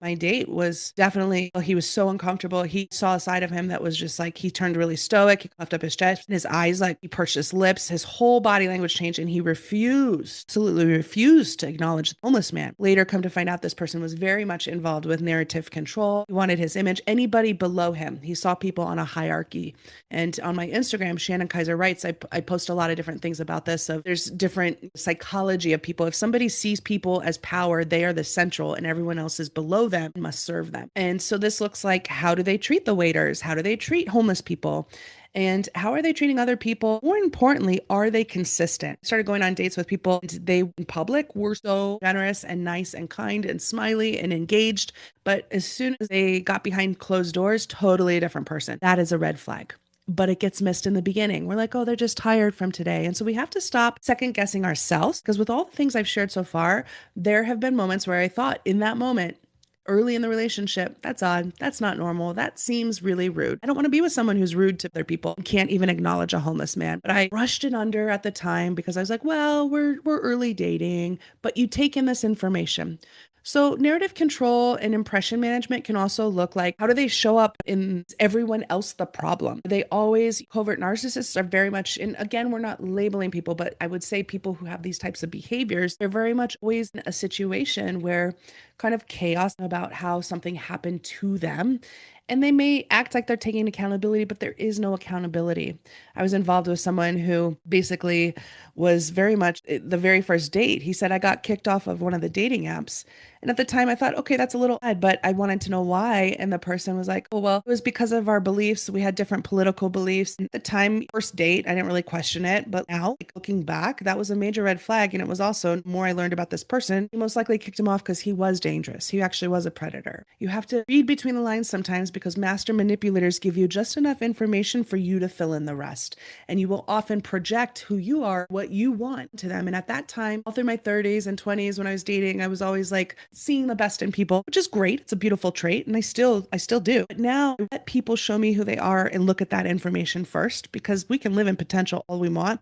My date was definitely, well, he was so uncomfortable. He saw a side of him that was just like, he turned really stoic. He puffed up his chest, his eyes, like he pursed his lips, his whole body language changed, and he refused, absolutely refused to acknowledge the homeless man. Later, come to find out this person was very much involved with narrative control. He wanted his image, anybody below him. He saw people on a hierarchy. And on my Instagram, Shannon Kaiser writes, I post a lot of different things about this. So there's different psychology of people. If somebody sees people as power, they are the central and everyone else is below them and must serve them. And so this looks like, how do they treat the waiters? How do they treat homeless people? And how are they treating other people? More importantly, are they consistent? I started going on dates with people, and they in public were so generous and nice and kind and smiley and engaged. But as soon as they got behind closed doors, totally a different person. That is a red flag, but it gets missed in the beginning. We're like, oh, they're just tired from today. And so we have to stop second guessing ourselves, because with all the things I've shared so far, there have been moments where I thought in that moment, early in the relationship, that's odd. That's not normal. That seems really rude. I don't want to be with someone who's rude to other people and can't even acknowledge a homeless man. But I rushed it under at the time because I was like, well, we're early dating, but you take in this information. So, narrative control and impression management can also look like, how do they show up in everyone else the problem? They always, covert narcissists are very much, and again, we're not labeling people, but I would say people who have these types of behaviors, they're very much always in a situation where kind of chaos about how something happened to them. And they may act like they're taking accountability, but there is no accountability. I was involved with someone who basically was very much the very first date. He said, I got kicked off of one of the dating apps. And at the time I thought, okay, that's a little odd, but I wanted to know why. And the person was like, oh, well, it was because of our beliefs. We had different political beliefs. And at the time, first date, I didn't really question it. But now, like, looking back, that was a major red flag. And it was also, the more I learned about this person, he most likely kicked him off because he was dangerous. He actually was a predator. You have to read between the lines sometimes, because master manipulators give you just enough information for you to fill in the rest. And you will often project who you are, what you want to them. And at that time, all through my 30s and 20s, when I was dating, I was always like seeing the best in people, which is great. It's a beautiful trait. And I still do. But now I let people show me who they are and look at that information first, because we can live in potential all we want.